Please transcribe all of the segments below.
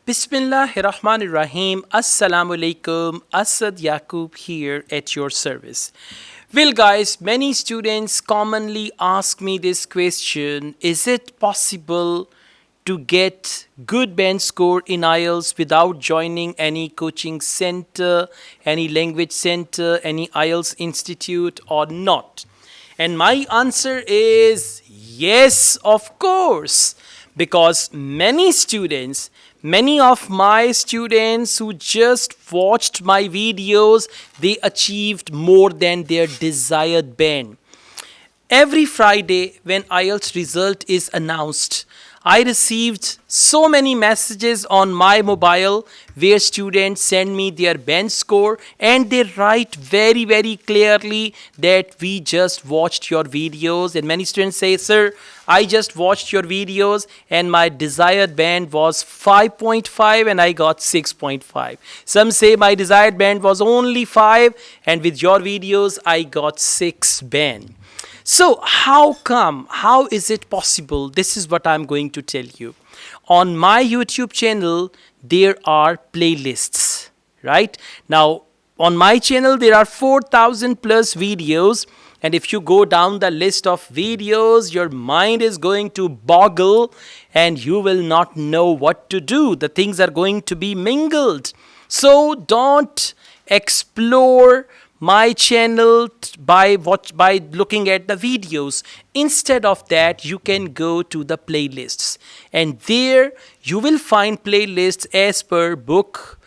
Bismillahirrahmanirrahim. Assalamu alaikum. Asad Yaqub here at your service. Well, guys, many students commonly ask me this question: is it possible to get good band score in IELTS without joining any coaching center, any language center, any IELTS institute, or not? And my answer is yes, of course, because many of my students who just watched my videos, they achieved more than their desired band. Every Friday, when IELTS result is announced, I received so many messages on my mobile where students send me their band score and they write very, very clearly that we just watched your videos. And many students say, "Sir, I just watched your videos and my desired band was 5.5 and I got 6.5. Some say my desired band was only 5 and with your videos I got 6 band." So, how come? How is it possible? This is what I'm going to tell you. On my YouTube channel, there are playlists, right? Now, on my channel, there are 4,000 plus videos. And if you go down the list of videos, your mind is going to boggle and you will not know what to do. The things are going to be mingled. So, don't explore my channel by looking at the videos. Instead of that, you can go to the playlists, and there you will find playlists as per book.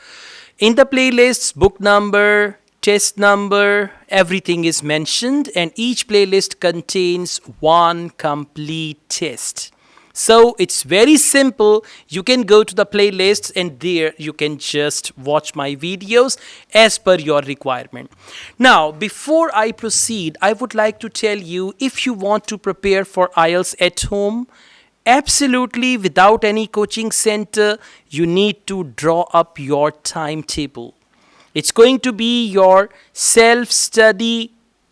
In the playlists, book number, test number, everything is mentioned, and each playlist contains one complete test. So it's very simple. You can go to the playlists and there you can just watch my videos as per your requirement. Now, before I proceed, I would like to tell you, if you want to prepare for IELTS at home, absolutely without any coaching center, you need to draw up your timetable. It's going to be your self-study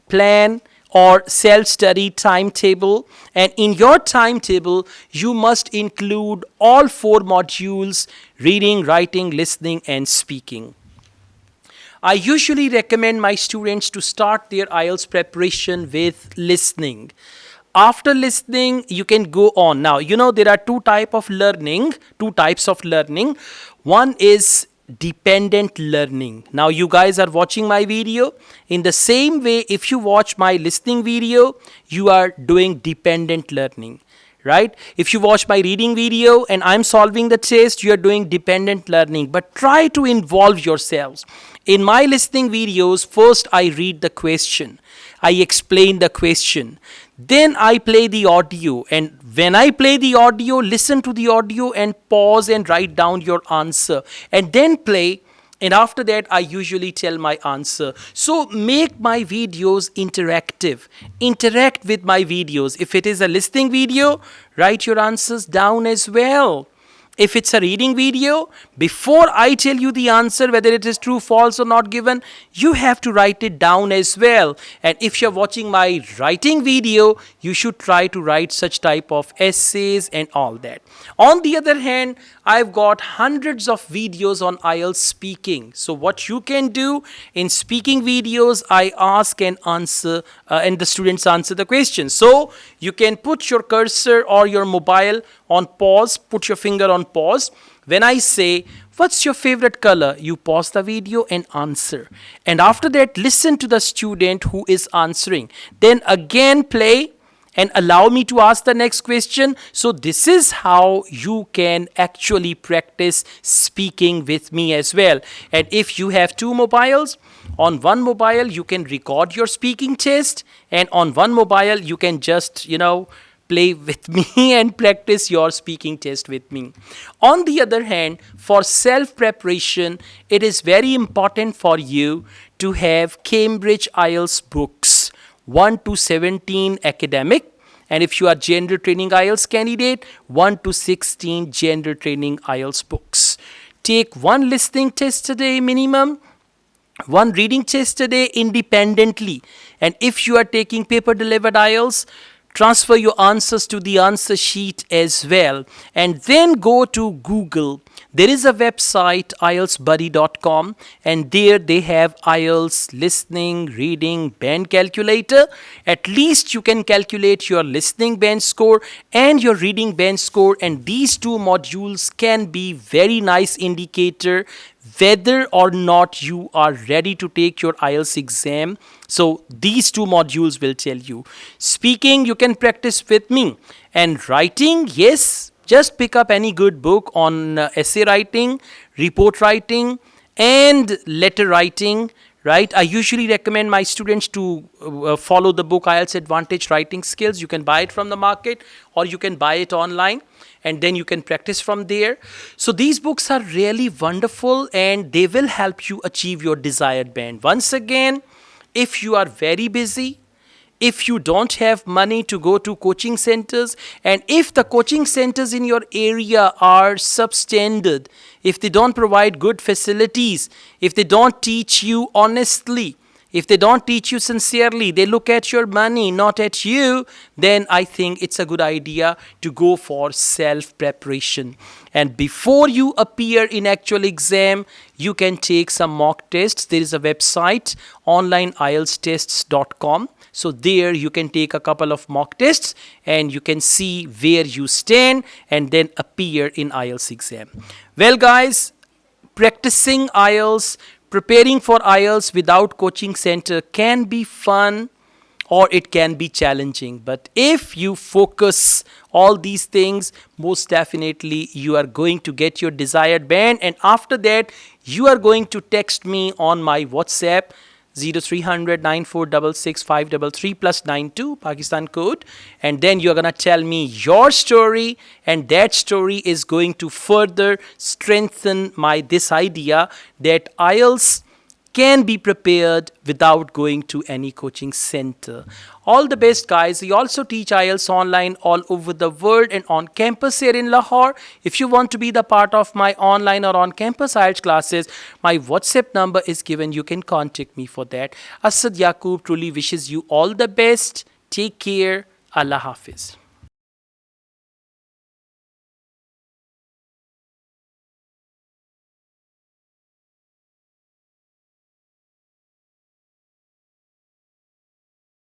plan or self-study timetable, and in your timetable you must include all 4 modules: reading, writing, listening and speaking. I usually recommend my students to start their IELTS preparation with listening. After listening, you can go on. Now, there are two types of learning. One is dependent learning. Now, you guys are watching my video. In the same way, if you watch my listening video, you are doing dependent learning, right? If you watch my reading video and I'm solving the test, you are doing dependent learning. But try to involve yourselves. In my listening videos, first I read the question. I explain the question. Then I play the audio, and when I play the audio, listen to the audio and pause and write down your answer and then play. And after that, I usually tell my answer. So make my videos interactive. Interact with my videos. If it is a listening video, write your answers down as well. If it's a reading video, before I tell you the answer, whether it is true, false or not given, you have to write it down as well. And if you're watching my writing video, you should try to write such type of essays and all that. On the other hand, I've got hundreds of videos on IELTS speaking. So what you can do in speaking videos, I ask and answer, and the students answer the question. So you can put your cursor or your mobile on pause, put your finger on pause. When I say, "What's your favorite color?" you pause the video and answer. And after that, listen to the student who is answering. Then again play and allow me to ask the next question. So this is how you can actually practice speaking with me as well. And if you have 2 mobiles, on one mobile you can record your speaking test, and on one mobile you can just, play with me and practice your speaking test with me. On the other hand, for self-preparation, it is very important for you to have Cambridge IELTS books, 1 to 17 academic, and if you are gender training IELTS candidate, 1 to 16 gender training IELTS books. Take 1 listening test a day minimum, 1 reading test a day independently. And if you are taking paper delivered IELTS, transfer your answers to the answer sheet as well, and then go to Google. There is a website, IELTSbuddy.com, and there they have IELTS listening, reading, band calculator. At least you can calculate your listening band score and your reading band score, and these two modules can be very nice indicator whether or not you are ready to take your IELTS exam. So these two modules will tell you. Speaking, you can practice with me. And writing, yes, just pick up any good book on essay writing, report writing, and letter writing. Right? I usually recommend my students to follow the book IELTS Advantage Writing Skills. You can buy it from the market or you can buy it online, and then you can practice from there. So these books are really wonderful and they will help you achieve your desired band. Once again, if you are very busy, if you don't have money to go to coaching centers, and if the coaching centers in your area are substandard, if they don't provide good facilities, if they don't teach you honestly, if they don't teach you sincerely, they look at your money, not at you, then I think it's a good idea to go for self-preparation. And before you appear in actual exam, you can take some mock tests. There is a website, onlineieltstests.com. So there you can take a couple of mock tests and you can see where you stand and then appear in IELTS exam. Well guys, practicing IELTS, preparing for IELTS without coaching center can be fun or it can be challenging. But if you focus all these things, most definitely you are going to get your desired band. And after that, you are going to text me on my WhatsApp 0300 9466 533 plus 92 Pakistan code, and then you're gonna tell me your story, and that story is going to further strengthen my this idea that IELTS can be prepared without going to any coaching center. All the best guys. We also teach IELTS online all over the world and on campus here in Lahore. If you want to be the part of my online or on campus IELTS classes, my WhatsApp number is given. You can contact me for that. Asad Yaqub truly wishes you all the best. Take care. Allah Hafiz.